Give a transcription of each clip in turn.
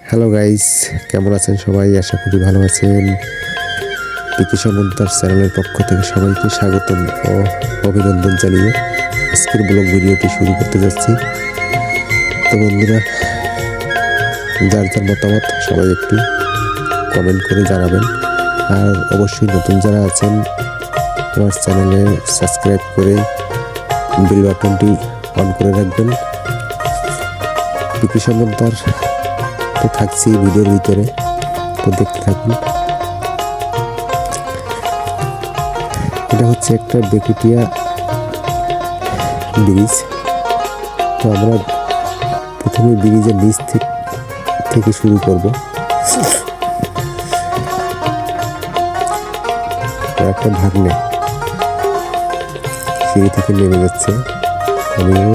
Hello guys, কেমন আছেন সবাই? আশা করি ভালো আছেন। পিকে সমন্তার চ্যানেলের পক্ষ থেকে সবাইকে স্বাগতম ও অভিনন্দন জানিয়ে আজকের ব্লগ ভিডিওটি শুরু করতে যাচ্ছি। তো বন্ধুরা, যার যার মতামত সবাই একটু কমেন্ট করে জানাবেন। আর অবশ্যই নতুন যারা আছেন আমার চ্যানেলে সাবস্ক্রাইব করে বেল বাটনটি অন করে রাখবেন। পিকে সমন্তার তো থাকছি ভিডিওর ভিতরে, তো দেখতে থাকুন। এটা হচ্ছে একটা বেকুটিয়া ব্রিজ। তো আমরা প্রথমে ব্রিজের নিচ থেকে শুরু করব। একটা ভাগ্নে সিঁড়ি থেকে নেমে যাচ্ছে, আমিও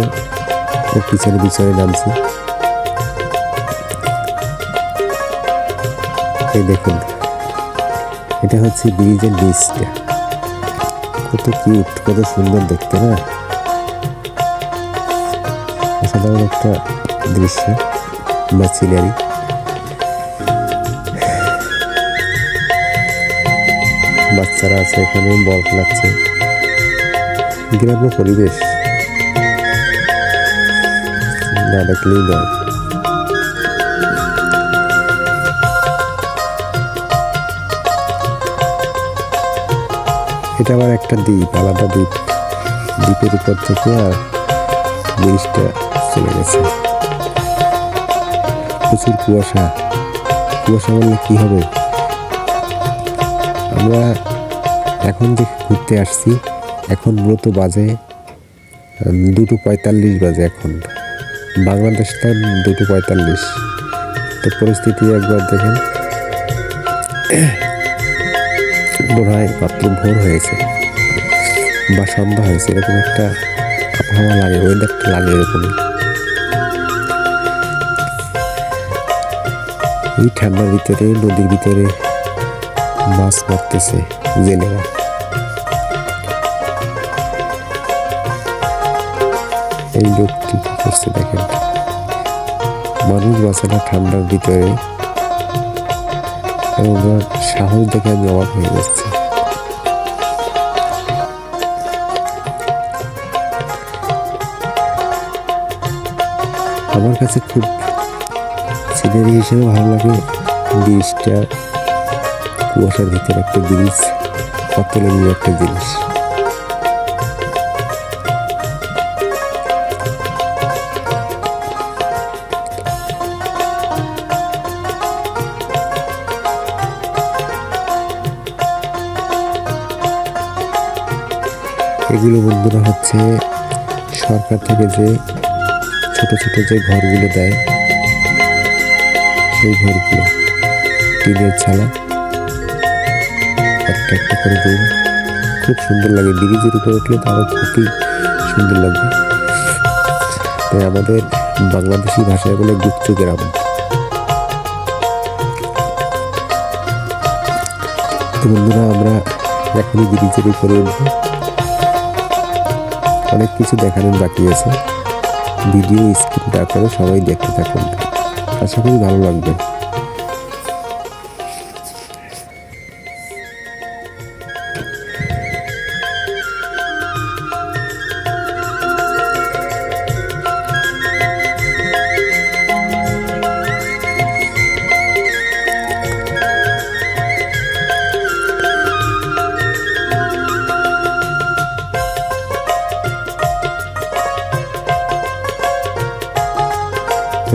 পিছনে পিছনে নামছি। এই দেখুন, এটা হচ্ছে ব্রিজের নিচটা। কত কিউট, কত সুন্দর দেখতে না? অসাধারণ একটা দৃশ্য বা সিনারি। বাচ্চারা আছে এখানে, বল খেলাচ্ছে। গ্রাম্য পরিবেশ না দেখলেই নয়। এটা আবার একটা দ্বীপ, আলাদা দ্বীপ। দ্বীপের উপর থেকে আর ব্রিজটা চলে গেছে। প্রচুর কুয়াশা। কুয়াশা বললে কি হবে? আমরা এখন যে ঘুরতে আসছি, এখন মূলত বাজে 2:45 বাজে। এখন বাংলাদেশ টাইম 2:45। তো পরিস্থিতি একবার দেখেন, মনে হয় মাত্র ভোর হয়েছে বা সন্ধ্যা হয়েছে, এরকম একটা আবহাওয়া লাগে, ওয়েদারটা লাগে এরকমই। এই ঠান্ডার ভিতরে নদীর ভিতরে মাছ মারতেছে জেলেরা। এই লোকটি কি করছে দেখেন, মানুষ বাঁচে না ঠান্ডার ভিতরে। ওনার সাহস দেখে আমি অবাক হয়ে যাচ্ছি। আমার কাছে খুব সিনারি হিসেবে ভালো লাগে ব্রিজটা। কুয়াশার ভিতরে একটা ব্রিজ, অতুলনীয় একটা জিনিস। এগুলো বন্ধুরা হচ্ছে সরকার থেকে যে ছোট ছোট যে ঘরগুলো দেয়, সেই ঘরগুলো টিনের ছালা, একটা একটা করে রুম। খুব সুন্দর লাগে। ব্রিজের উপরে উঠলে তো আরও খুবই সুন্দর লাগবে। তাই আমাদের বাংলাদেশি ভাষায় বলে গুচ্ছ গ্রাম। তো বন্ধুরা, আমরা এখনই ব্রিজের উপরে উঠবো। অনেক কিছু দেখানোর বাকি আছে। ভিডিও স্কিপ না করে সবাই দেখতে থাকুন, আশা করি ভালো লাগবে।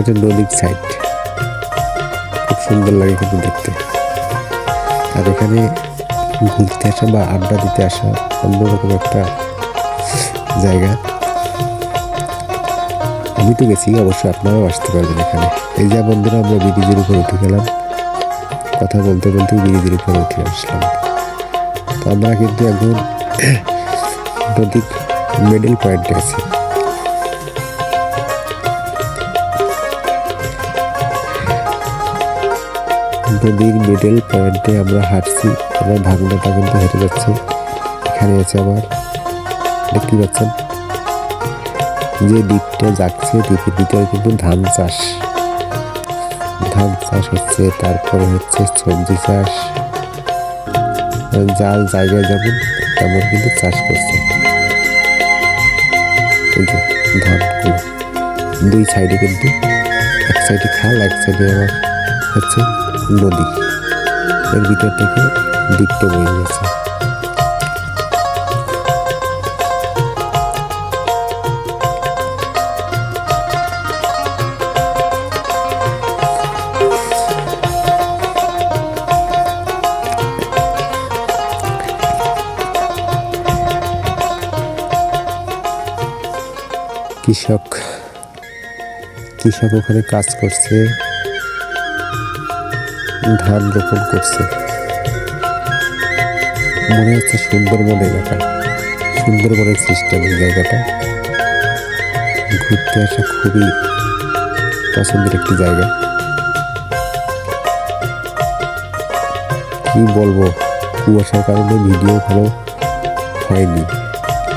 এটা নদীর সাইড, খুব সুন্দর লাগে কিন্তু দেখতে। আর এখানে ঘুরতে আসা বা আড্ডা দিতে আসা অন্যরকম একটা জায়গা। আমি তো গেছি, অবশ্যই আপনারাও আসতে পারবেন এখানে। এই যে বন্ধুরা, আমরা ব্রিজের উপরে উঠে গেলাম। কথা বলতে বলতে ব্রিজের উপরে উঠে আসলাম। তো আমরা কিন্তু একদম নদীর মিডল পয়েন্টে আছি। নদীর মিডল পয়েন্টে আমরা হাঁটছি। আমার ভাগনাটা কিন্তু হেঁটে যাচ্ছে। এখানে আছে আবার, দেখতে পাচ্ছেন যে দ্বীপটা যাচ্ছে, দ্বীপের ভিতরে কিন্তু ধান চাষ। ধান চাষ হচ্ছে, তারপরে হচ্ছে সবজি চাষ, যার জায়গায় যেমন তেমন কিন্তু চাষ করছে। এই যে ধানগুলো দুই সাইডে কিন্তু, এক সাইডে খাল, এক সাইডে আবার হচ্ছে নদী, এর ভিতর থেকে দ্বীপটা বয়ে গেছে। কৃষক ওখানে কাজ করছে, ধান রোপণ করছে। মনে হচ্ছে সুন্দরবন এলাকা, সুন্দরবনের সিস্টেম এই জায়গাটা। ঘুরতে আসা খুবই পছন্দের একটি জায়গা। কি বলবো, কুয়াশার কারণে ভিডিও ভালো হয়নি,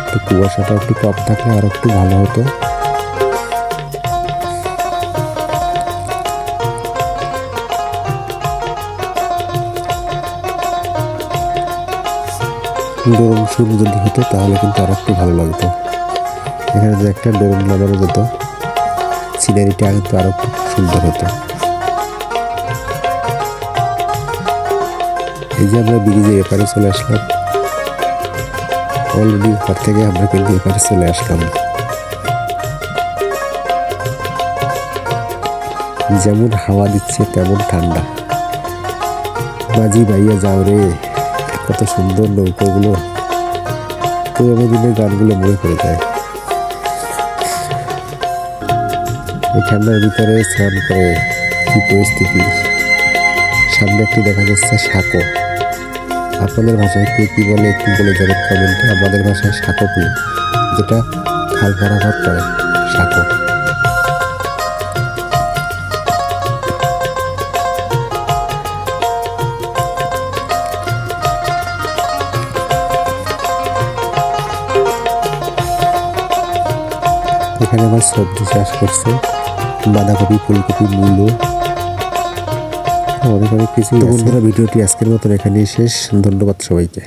তো কুয়াশাটা একটু কম থাকলে আর একটু ভালো হতো। ড্রোন শুট যদি হতো তাহলে কিন্তু আর একটু ভালো লাগতো। এখানে যে একটা ড্রোন লাগানো যেত, সিনারিটা কিন্তু আরো একটু সুন্দর হতো। এই যে আমরা ব্রিজে এপারে চলে আসলাম, অলরেডি ঘর থেকে আমরা কিন্তু এপারে চলে আসলাম। যেমন হাওয়া দিচ্ছে তেমন ঠান্ডা। মাঝি ভাইয়া যাও রে, কত সুন্দর নৌকোগুলো, পুরোনো দিনের গানগুলো মনে পড়ে যায়। এই ঠান্ডার ভিতরে স্নান করে কি পরিস্থিতি। সামনে একটু দেখা যাচ্ছে সাঁকো। আপনাদের ভাষায় কে কি বলে একটু বলে যাবেন কমেন্টে। আমাদের ভাষায় সাঁকো বলে, যেটা খাল পারাপার করে সাঁকো। এখানে আবার সবজি চাষ করছে, বাঁধাকপি, ফুলকপি, মূলো, অনেক কিছু। বন্ধুরা, ভিডিওটি আজকের মতন এখানেই শেষ। ধন্যবাদ সবাইকে।